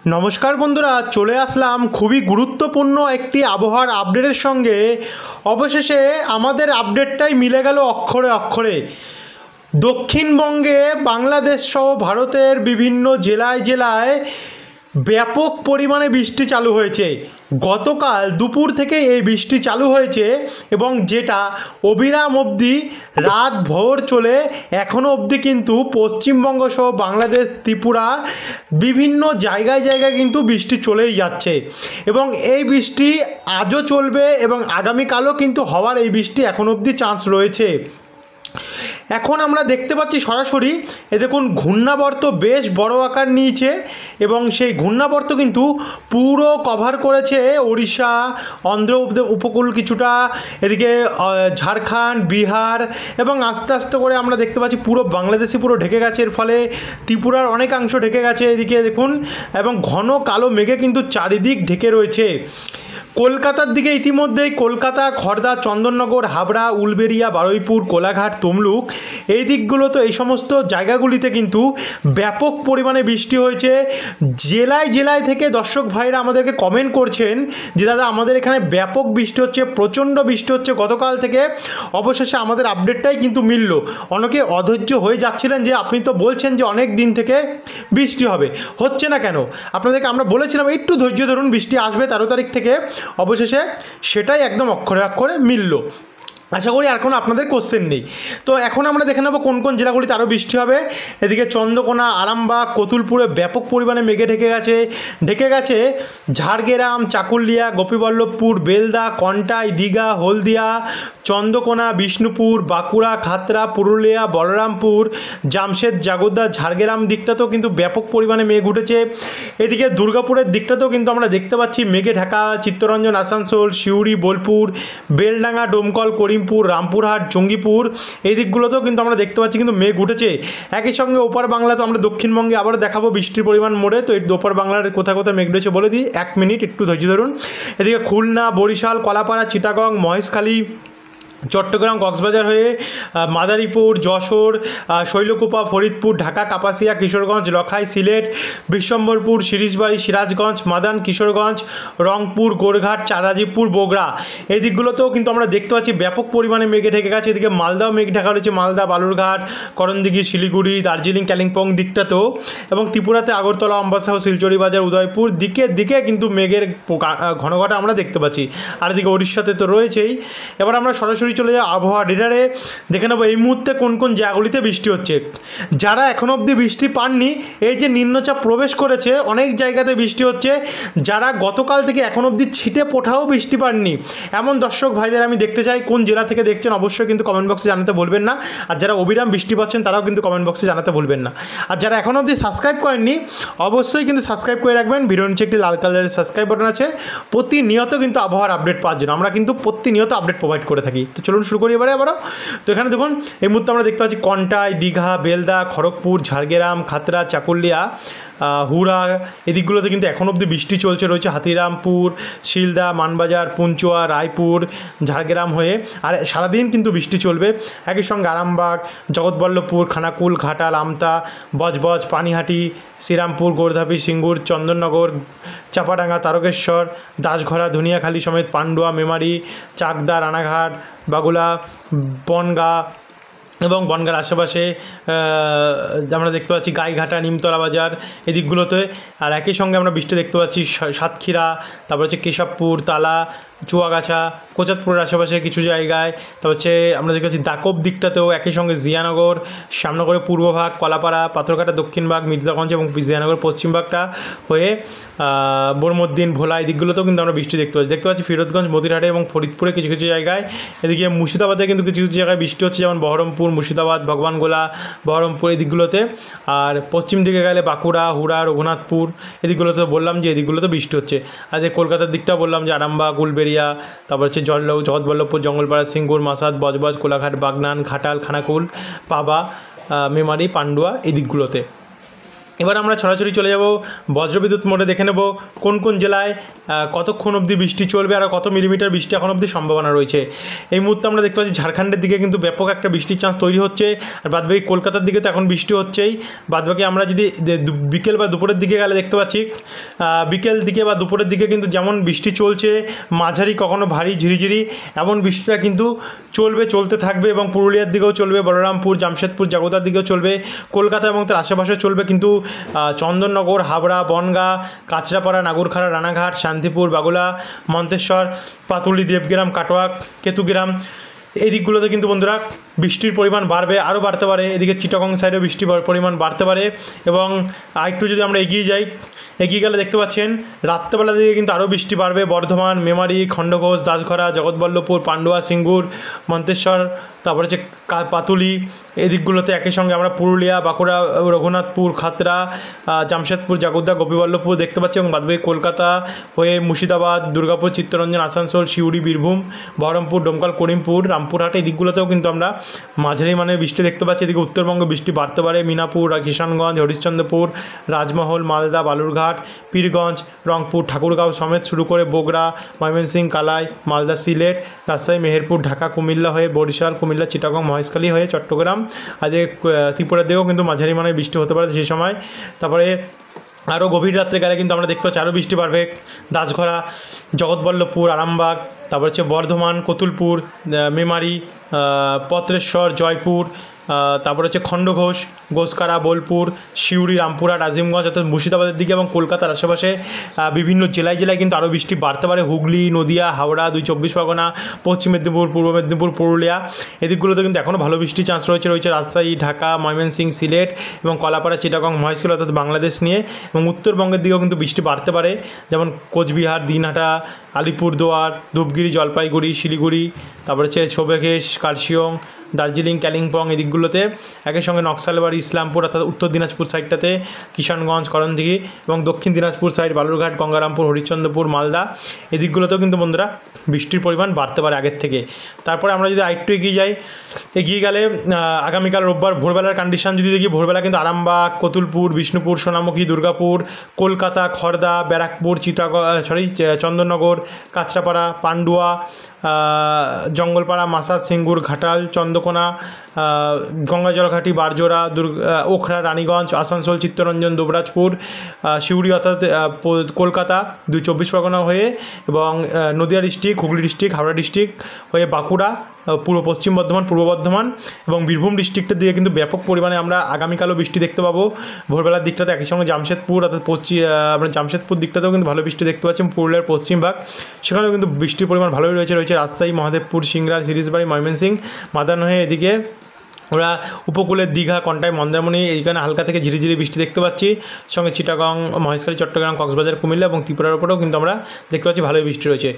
নমস্কার বন্ধুরা, চলে আসলাম খুবই গুরুত্বপূর্ণ একটি আবহাওয়ার আপডেটের সঙ্গে। অবশেষে আমাদের আপডেটটাই মিলে গেল অক্ষরে অক্ষরে। দক্ষিণবঙ্গে বাংলাদেশ সহ ভারতের বিভিন্ন জেলায় জেলায় ব্যাপক পরিমাণে বৃষ্টি চালু হয়েছে। গতকাল দুপুর থেকে এই বৃষ্টি চালু হয়েছে এবং যেটা অবিরাম অবধি রাত ভোর চলে এখনও অবধি কিন্তু পশ্চিমবঙ্গ সহ বাংলাদেশ, ত্রিপুরা বিভিন্ন জায়গায় জায়গায় কিন্তু বৃষ্টি চলেই যাচ্ছে এবং এই বৃষ্টি আজও চলবে এবং আগামীকালও কিন্তু হওয়ার এই বৃষ্টি এখন অবধি চান্স রয়েছে। এখন আমরা দেখতে পাচ্ছি সরাসরি দেখুন ঘূর্ণাবর্ত বেশ বড় আকার নিয়েছে এবং সেই ঘূর্ণাবর্ত কিন্তু পুরো কভার করেছে ওড়িশা, অন্ধ্র উপকূল কিছুটা, এদিকে ঝাড়খণ্ড, বিহার এবং আস্তে আস্তে করে আমরা দেখতে পাচ্ছি পুরো বাংলাদেশে পুরো ঢেকে গেছে। এর ফলে ত্রিপুরার অনেকাংশ ঢেকে গেছে এদিকে দেখুন, এবং ঘন কালো মেঘে কিন্তু চারিদিক ঢেকে রয়েছে। কলকাতার দিকে ইতিমধ্যেই কলকাতা, খড়দা, চন্দননগর, হাবড়া, উলবেড়িয়া, বারুইপুর, কোলাঘাট, তমলুক এই দিকগুলো, তো এই সমস্ত জায়গাগুলিতে কিন্তু ব্যাপক পরিমাণে বৃষ্টি হয়েছে। জেলায় জেলায় থেকে দর্শক ভাইরা আমাদেরকে কমেন্ট করছেন যে দাদা আমাদের এখানে ব্যাপক বৃষ্টি হচ্ছে, প্রচণ্ড বৃষ্টি হচ্ছে গতকাল থেকে। অবশেষে আমাদের আপডেটটাই কিন্তু মিলল। অনেকে অধৈর্য হয়ে যাচ্ছিলেন যে আপনি তো বলছেন যে অনেক দিন থেকে বৃষ্টি হবে, হচ্ছে না কেন? আপনাদেরকে আমরা বলেছিলাম একটু ধৈর্য ধরুন, বৃষ্টি আসবে 13 তারিখ থেকে। অবশেষে সেটাই একদম অক্ষরে অক্ষরে মিলল। আশা করি আর কোনো আপনাদের কোশ্চেন নেই। তো এখন আমরা দেখে নেব কোন কোন জেলাগুলিতে আরও বৃষ্টি হবে। এদিকে চন্দ্রকোনা, আরামবাগ, কতুলপুরে ব্যাপক পরিমাণে মেঘে ঢেকে গেছে ঝাড়গ্রাম, চাকুলিয়া, গোপীবল্লভপুর, বেলদা, কন্টাই, দীঘা, হলদিয়া, চন্দ্রকোনা, বিষ্ণুপুর, বাঁকুড়া, খাতড়া, পুরুলিয়া, বলরামপুর, জামশেদ, জাগোদা, ঝাড়গ্রাম দিকটাতেও কিন্তু ব্যাপক পরিমাণে মেঘ উঠেছে। এদিকে দুর্গাপুরের দিকটাতেও কিন্তু আমরা দেখতে পাচ্ছি মেঘে ঢাকা, চিত্তরঞ্জন, আসানসোল, সিউড়ি, বোলপুর, বেলডাঙ্গা, ডোমকল, করিমপুর, রামপুরহাট, জঙ্গিপুর এই দিকগুলোতেও কিন্তু আমরা দেখতে পাচ্ছি কিন্তু মেঘ উঠেছে। একই সঙ্গে ওপার বাংলা, তো আমরা দক্ষিণবঙ্গে আবারও দেখাবো বৃষ্টির পরিমাণ মোড়ে। তো এই ওপার বাংলার কোথায় কোথায় মেঘ রয়েছে বলে দিই, 1 মিনিট একটু ধৈর্য ধরুন। এদিকে খুলনা, বরিশাল, কলাপাড়া, চিটাগং, মহেশখালী, চট্টগ্রাম, কক্সবাজার হয়ে মাদারীপুর, যশোর, শৈলকুপা, ফরিদপুর, ঢাকা, কাপাসিয়া, কিশোরগঞ্জ, লখাই, সিলেট, বিশ্বম্বরপুর, শিরিশবাড়ি, সিরাজগঞ্জ, মাদান, কিশোরগঞ্জ, রংপুর, গোরঘাট, চারাজিপুর, বগুড়া এই দিকগুলোতেও কিন্তু আমরা দেখতে পাচ্ছি ব্যাপক পরিমাণে মেঘে ঢেকে গেছে। এদিকে মালদাও মেঘ ঢাকা রয়েছে, মালদা, বালুরঘাট, করণদিঘি, শিলিগুড়ি, দার্জিলিং, কালিম্পং দিকটাতেও, এবং ত্রিপুরাতে আগরতলা, আম্বাসা, শিলচরি বাজার, উদয়পুর দিকে দিকে কিন্তু মেঘের ঘনঘটা আমরা দেখতে পাচ্ছি। আর এদিকে ওড়িশাতে তো রয়েছেই। এবার আমরা সরাসরি চলে যাও আবহাওয়া রেডারে, দেখে নেবো এই মুহূর্তে কোন কোন জায়গাগুলিতে বৃষ্টি হচ্ছে। যারা এখনও অবধি বৃষ্টি পাননি, এই যে নিম্নচাপ প্রবেশ করেছে অনেক জায়গাতে বৃষ্টি হচ্ছে। যারা গতকাল থেকে এখন অবধি ছিটে পোঠাও বৃষ্টি পাননি এমন দর্শক ভাইদের আমি দেখতে চাই কোন জেলা থেকে দেখছেন অবশ্যই কিন্তু কমেন্ট বক্সে জানাতে ভুলবেন না। আর যারা অবিরাম বৃষ্টি পাচ্ছেন তারাও কিন্তু কমেন্ট বক্সে জানাতে ভুলবেন না। আর যারা এখনও অবধি সাবস্ক্রাইব করেননি অবশ্যই কিন্তু সাবস্ক্রাইব করে রাখবেন। ভিডিওর নিচে একটি লাল কালারের সাবস্ক্রাইব বাটন আছে। প্রতিনিয়ত কিন্তু আবহাওয়ার আপডেট পাওয়ার জন্য আমরা কিন্তু প্রতিনিয়ত আপডেট প্রোভাইড করে থাকি। তো চলুন শুরু করি এবারে আবারও। তো এখানে দেখুন এই মুহূর্তে আমরা দেখতে পাচ্ছি কন্টাই, দীঘা, বেলদা, খড়গপুর, ঝাড়গ্রাম, খাতড়া, চাকুলিয়া, হুড়া এদিকগুলোতে কিন্তু এখন অবধি বৃষ্টি চলছে রয়েছে। হাতিরামপুর, শিলদা, মানবাজার, পুঞ্চুয়া, রায়পুর, ঝাড়গ্রাম হয়ে আর সারাদিন কিন্তু বৃষ্টি চলবে। একই সঙ্গে আরামবাগ, জগৎবল্লভপুর, খানাকুল, ঘাটাল, আমতা, বজবজ, পানিহাটি, শ্রীরামপুর, গোর্ধাপি, সিঙ্গুর, চন্দননগর, চাপাডাঙ্গা, তারকেশ্বর, দাসঘরা, ধনিয়াখালী সমেত পান্ডুয়া, মেমারি, চাকদা, রানাঘাট, বাগুলা, বনগাঁ এবং বনগাঁর আশেপাশে আমরা দেখতে পাচ্ছি গাইঘাটা, নিমতলা বাজার এই দিকগুলোতে। আর একই সঙ্গে আমরা বৃষ্টি দেখতে পাচ্ছি সাতক্ষীরা, তারপর হচ্ছে কেশবপুর, তালা, চুয়াগাছা, কোচাতপুরের আশেপাশে কিছু জায়গায়। তারপর হচ্ছে আমরা দেখতে পাচ্ছি দাকব দিকটাতেও, একই সঙ্গে জিয়ানগর, শ্যামনগরের পূর্বভাগ, কলাপাড়া, পাথরঘাটা দক্ষিণভাগ, মির্জাগঞ্জ এবং জিয়ানগর পশ্চিমভাগটা হয়ে বোরমদ্দিন, ভোলা এই দিকগুলোতেও কিন্তু আমরা বৃষ্টি দেখতে পাচ্ছি ফিরোজগঞ্জ, মতিরহাটে এবং ফরিদপুরে কিছু কিছু জায়গায়। এদিকে মুর্শিদাবাদে কিন্তু কিছু কিছু জায়গায় বৃষ্টি হচ্ছে, যেমন বহরমপুর, মুর্শিদাবাদ, ভগবানগোলা, বহরমপুর এই দিকগুলোতে। আর পশ্চিম দিকে গেলে বাঁকুড়া, হুড়া, রঘুনাথপুর এদিকগুলোতে বললাম যে এদিকগুলোতে বৃষ্টি হচ্ছে। আর কলকাতার দিকটাও বললাম যে আরামবাগ, উলবেড়িয়া, তারপর হচ্ছে জগৎবল্লভপুর, জঙ্গলপাড়া, সিঙ্গুর, মাসাদ, বজবজ, কোলাঘাট, বাগনান, ঘাটাল, খানাকুল, পাবা, মেমারি, পান্ডুয়া এই দিকগুলোতে। এবার আমরা সরাসরি চলে যাব বজ্রবিদ্যুৎ মোডে, দেখে নেব কোন কোন জেলায় কতক্ষণ অবধি বৃষ্টি চলবে আর কত মিলিমিটার বৃষ্টি এখন অবধি সম্ভাবনা রয়েছে। এই মুহূর্তে আমরা দেখতে পাচ্ছি ঝাড়খণ্ডের দিকে কিন্তু ব্যাপক একটা বৃষ্টির চান্স তৈরি হচ্ছে, আর বাদবাকি কলকাতার দিকে তো এখন বৃষ্টি হচ্ছেই। বাদবাকি আমরা যদি বিকেল বা দুপুরের দিকে গেলে দেখতে পাচ্ছি বিকেল দিকে বা দুপুরের দিকে কিন্তু যেমন বৃষ্টি চলছে, মাঝারি কখনো ভারী ঝিরিঝিরি এমন বৃষ্টিটা কিন্তু চলতে থাকবে, এবং পুরুলিয়ার দিকেও চলবে, বলরামপুর, জামশেদপুর, জাগোদার দিকেও চলবে, কলকাতা এবং তার আশেপাশেও চলবে। কিন্তু চন্দননগর, হাবড়া, বনগাঁ, কাঁচরাপাড়া, নাগরখাড়া, রানাঘাট, শান্তিপুর, বাগুলা, মন্তেশ্বর, পাতুলি, দেবগ্রাম, কাটোয়া, কেতুগ্রাম এই দিকগুলোতে কিন্তু বন্ধুরা বৃষ্টির পরিমাণ বাড়বে, আরও বাড়তে পারে। এদিকে চিটাগং সাইডেও বৃষ্টির পরিমাণ বাড়তে পারে। এবং আরেকটু যদি আমরা এগিয়ে গেলে দেখতে পাচ্ছেন রাত্রেবেলা দিকে কিন্তু আরও বৃষ্টি বাড়বে। বর্ধমান, মেমারি, খণ্ডঘোষ, দাসঘরা, জগৎবল্লভপুর, পান্ডুয়া, সিঙ্গুর, মন্তেশ্বর, তারপরে হচ্ছে পাতুলি এই দিকগুলোতে একই সঙ্গে আমরা পুরুলিয়া, বাঁকুড়া, রঘুনাথপুর, খাতড়া, জামশেদপুর, জাগোদা, গোপীবল্লভপুর দেখতে পাচ্ছি, এবং বাদবাকি কলকাতা হয়ে মুর্শিদাবাদ, দুর্গাপুর, চিত্তরঞ্জন, আসানসোল, সিউড়ি, বীরভূম, বহরমপুর, ডোমকল, করিমপুর, রামপুরহাট এই দিকগুলোতেও কিন্তু আমরা মাঝারি মানের বৃষ্টি দেখতে পাচ্ছি। এদিকে উত্তরবঙ্গে বৃষ্টি বাড়তে পারে। মিনাপুর, কিষানগঞ্জ, হরিশ্চন্দ্রপুর, রাজমহল, মালদা, বালুরঘাট, পীরগঞ্জ, রংপুর, ঠাকুরগাঁও সমেত শুরু করে বগুড়া, ময়মনসিংহ, কালাই, মালদা, সিলেট, রাজশাহী, মেহেরপুর, ঢাকা, কুমিল্লা হয়ে বরিশাল, কুমিল্লা, চিটাগং, মহেশখালী হয়ে চট্টগ্রাম, আজ ত্রিপুরার দিকেও কিন্তু মাঝারি মানের বৃষ্টি হতে পারে সেই সময়। তারপরে আরও গভীর রাত্রে গেলে কিন্তু আমরা দেখতে পাচ্ছি আরও বৃষ্টি বাড়বে। দাসঘরা, জগৎবল্লভপুর, আরামবাগ, তারপর হচ্ছে বর্ধমান, কতুলপুর, মেমারি, পত্রেশ্বর, জয়পুর, তারপর হচ্ছে খণ্ডঘোষ, গোসকারা, বোলপুর, সিউড়ি, রামপুরহাট, আজিমগঞ্জ অর্থাৎ মুর্শিদাবাদের দিকে এবং কলকাতার আশেপাশে বিভিন্ন জেলায় কিন্তু আরও বৃষ্টি বাড়তে পারে। হুগলি, নদিয়া, হাওড়া, 2 চব্বিশ পরগনা, পশ্চিম মেদিনীপুর, পূর্ব মেদিনীপুর, পুরুলিয়া এদিকগুলোতে কিন্তু এখনও ভালো বৃষ্টির চান্স রয়েছে রাজশাহী, ঢাকা, ময়মনসিংহ, সিলেট এবং কলাপাড়া, চিটাগং, মহেশখালী অর্থাৎ বাংলাদেশ নিয়ে। এবং উত্তরবঙ্গের দিকেও কিন্তু বৃষ্টি বাড়তে পারে, যেমন কোচবিহার, দিনহাটা, আলিপুরদুয়ার, ধূপগুড়ি, জলপাইগুড়ি, শিলিগুড়ি, তারপর হচ্ছে শোভেঘেশ, কার্শিয়ং, দার্জিলিং, কালিম্পং এই দিকগুলোতে, একই সঙ্গে নকশালবাড়ি, ইসলামপুর অর্থাৎ উত্তর দিনাজপুর সাইডটাতে, কিষানগঞ্জ, করণদিঘি এবং দক্ষিণ দিনাজপুর সাইড, বালুরঘাট, গঙ্গারামপুর, হরিশ্চন্দ্রপুর, মালদা এই দিকগুলোতেও কিন্তু বন্ধুরা বৃষ্টির পরিমাণ বাড়তে পারে আগের থেকে। তারপরে আমরা যদি আরেকটু এগিয়ে গেলে আগামীকাল রোববার ভোরবেলার কন্ডিশন যদি দেখি, ভোরবেলা কিন্তু আরামবাগ, কতুলপুর, বিষ্ণুপুর, সোনামুখী, দুর্গাপুর, কলকাতা, খড়দা, ব্যারাকপুর, চন্দননগর, কাঁচরাপাড়া, পান্ডুয়া, জঙ্গলপাড়া, মাসাজ, সিঙ্গুর, ঘাটাল, চন্দ্রকোনা, গঙ্গা জলঘাটি, বারজোড়া, ওখরা, রানীগঞ্জ, আসানসোল, চিত্তরঞ্জন, দুবরাজপুর, সিউড়ি অর্থাৎ কলকাতা, 2 চব্বিশ পরগনা হয়ে এবং Nadia district, Hooghly district, Howrah district হয়ে বাঁকুড়া, পশ্চিম বর্ধমান, পূর্ব বর্ধমান এবং বীরভূম ডিস্ট্রিক্টের দিকে কিন্তু ব্যাপক পরিমাণে আমরা আগামীকালও বৃষ্টি দেখতে পাবো ভোরবেলার দিকটাতে। একই সঙ্গে জামশেদপুর অর্থাৎ আমরা জামশেদপুর দিকটাতেও কিন্তু ভালো বৃষ্টি দেখতে পাচ্ছি। পুরুলিয়ার পশ্চিম ভাগ সেখানেও কিন্তু বৃষ্টির পরিমাণ ভালোই রয়েছে রাজশাহী, মহাদেবপুর, সিংড়া, সিরিজবাড়ি, ময়মনসিংহ, মাদান হয়ে এদিকে ওরা উপকূলের দীঘা, কন্টাই, মন্দারমণি এইখানে হালকা থেকে ঝিরিঝিরি বৃষ্টি দেখতে পাচ্ছি। সঙ্গে চিটাগং, মহেশখালী, চট্টগ্রাম, কক্সবাজার, কুমিল্লা এবং ত্রিপুরার উপরেও কিন্তু আমরা দেখতে পাচ্ছি ভালোই বৃষ্টি রয়েছে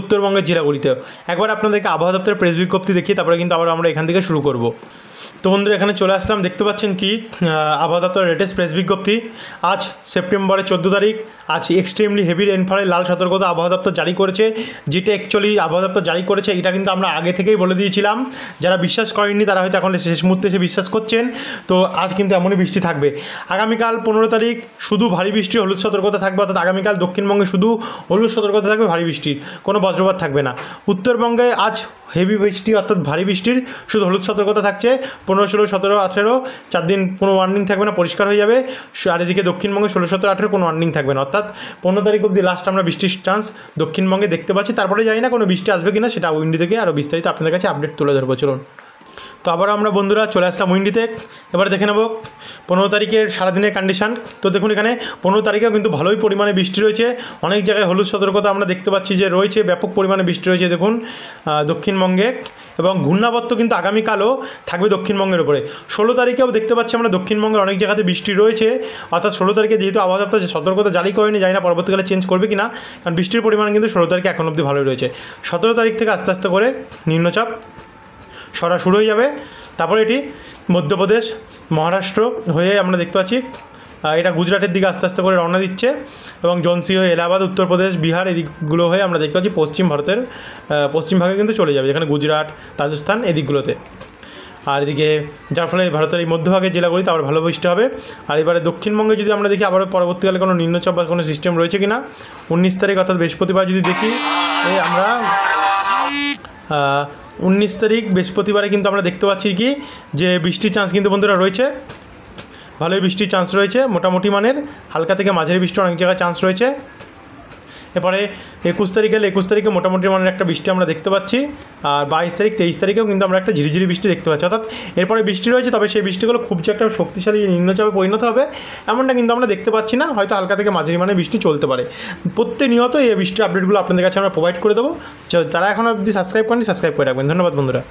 উত্তরবঙ্গের জেলাগুলিতেও। একবার আপনাদেরকে আবহাওয়া দপ্তরের প্রেস বিজ্ঞপ্তি দেখি, তারপরে কিন্তু আবার আমরা এখান থেকে শুরু করব। তো বন্ধুরা এখানে চলে আসলাম, দেখতে পাচ্ছেন কি আবহাওয়া দপ্তরের লেটেস্ট প্রেস বিজ্ঞপ্তি। আজ সেপ্টেম্বরের 14 তারিখ, আজ এক্সট্রিমলি হেভি রেনফলের লাল সতর্কতা আবহাওয়া দপ্তর জারি করেছে। যেটা অ্যাকচুয়ালি আবহাওয়া দপ্তর জারি করেছে এটা কিন্তু আমরা আগে থেকেই বলে দিয়েছিলাম। যারা বিশ্বাস করেননি তারা হয়তো এখন শেষ মুহূর্তে এসে বিশ্বাস করছেন। তো আজ কিন্তু এমনই বৃষ্টি থাকবে। আগামীকাল 15 তারিখ শুধু ভারী বৃষ্টি হলুদ সতর্কতা থাকবে, অর্থাৎ আগামীকাল দক্ষিণবঙ্গে শুধু হলুদ সতর্কতা থাকবে, ভারী বৃষ্টির কোনো বজ্রপাত থাকবে না। উত্তরবঙ্গে আজ হেভি বৃষ্টি অর্থাৎ ভারী বৃষ্টির শুধু হলুদ সতর্কতা থাকছে। 15, 16, 17, 18 4 দিন কোনো ওয়ার্নিং থাকবে না, পরিষ্কার হয়ে যাবে। আর এদিকে দক্ষিণবঙ্গে 16, 17, 18 কোনো ওয়ার্নিং থাকবে না, অর্থাৎ 15 তারিখ অবধি লাস্ট আমরা বৃষ্টির চান্স দক্ষিণবঙ্গে দেখতে পাচ্ছি। তারপরে জানি না কোনো বৃষ্টি আসবে কিনা, সেটা উইন্ডি থেকে আরও বিস্তারিত আপনাদের কাছে আপডেট তুলে ধরবো। চলুন তো আবার আমরা বন্ধুরা চলে আসলাম উইন্ডিতে। এবার দেখে নেব 15 তারিখের সারাদিনের কন্ডিশান। তো দেখুন এখানে 15 তারিখেও কিন্তু ভালোই পরিমাণে বৃষ্টি রয়েছে। অনেক জায়গায় হলুদ সতর্কতা আমরা দেখতে পাচ্ছি যে রয়েছে, ব্যাপক পরিমাণে বৃষ্টি রয়েছে দেখুন দক্ষিণবঙ্গে। এবং ঘূর্ণাবর্ত কিন্তু আগামীকালও থাকবে দক্ষিণবঙ্গের উপরে। 16 তারিখেও দেখতে পাচ্ছি আমরা দক্ষিণবঙ্গের অনেক জায়গাতে বৃষ্টি রয়েছে, অর্থাৎ 16 তারিখে যেহেতু আবহাওয়া দপ্তর সতর্কতা জারি করেনি, জানি না পরবর্তীকালে চেঞ্জ করবে কিনা, কারণ বৃষ্টির পরিমাণ কিন্তু 16 তারিখে এখন অবধি ভালোই রয়েছে। 17 তারিখ থেকে আস্তে আস্তে করে নিম্নচাপ সরা শুরু হয়ে যাবে। তারপরে এটি মধ্যপ্রদেশ, মহারাষ্ট্র হয়ে আমরা দেখতে পাচ্ছি এটা গুজরাটের দিকে আস্তে আস্তে করে রওনা দিচ্ছে এবং জনসি হয়ে এলাহাবাদ, উত্তরপ্রদেশ, বিহার এদিকগুলো হয়ে আমরা দেখতে পাচ্ছি পশ্চিম ভারতের পশ্চিম ভাগে কিন্তু চলে যাবে, যেখানে গুজরাট, রাজস্থান এদিকগুলোতে। আর এদিকে যার ফলে ভারতের এই মধ্যভাগের জেলাগুলিতে আবার ভালো বৃষ্টি হবে। আর এবারে দক্ষিণবঙ্গে যদি আমরা দেখি আবারও পরবর্তীকালে কোনো নিম্নচাপ বা কোনো সিস্টেম রয়েছে কি না, 19 তারিখ অর্থাৎ বৃহস্পতিবার যদি দেখি আমরা 19 তারিখ বৃহস্পতিবারে কিন্তু আমরা দেখতে পাচ্ছি কি যে বৃষ্টির চান্স কিন্তু বন্ধুরা রয়েছে, ভালোই বৃষ্টির চান্স রয়েছে, মোটামুটি মানের হালকা থেকে মাঝারি বৃষ্টির অনেক জায়গায় চান্স রয়েছে। এরপরে 21 তারিখ গেলে 21 তারিখে মোটামুটি মানের একটা বৃষ্টি আমরা দেখতে পাচ্ছি। আর 22 তারিখ 23 তারিখেও কিন্তু আমরা একটা ঝিরিঝিরি বৃষ্টি দেখতে পাচ্ছি। অর্থাৎ এরপরে বৃষ্টি রয়েছে, তবে সেই বৃষ্টিগুলো খুব যে একটা শক্তিশালী নিম্নচাপে পরিণত হবে এমনটা কিন্তু আমরা দেখতে পাচ্ছি না, হয়তো হালকা থেকে মাঝারি মানের বৃষ্টি চলতে পারে। প্রতিনিয়ত এই বৃষ্টির আপডেটগুলো আপনাদের কাছে আমরা প্রোভাইড করে দেবো। যারা এখনও অবধি সাবস্ক্রাইব করেনি সাবস্ক্রাইব করে রাখবেন। ধন্যবাদ বন্ধুরা।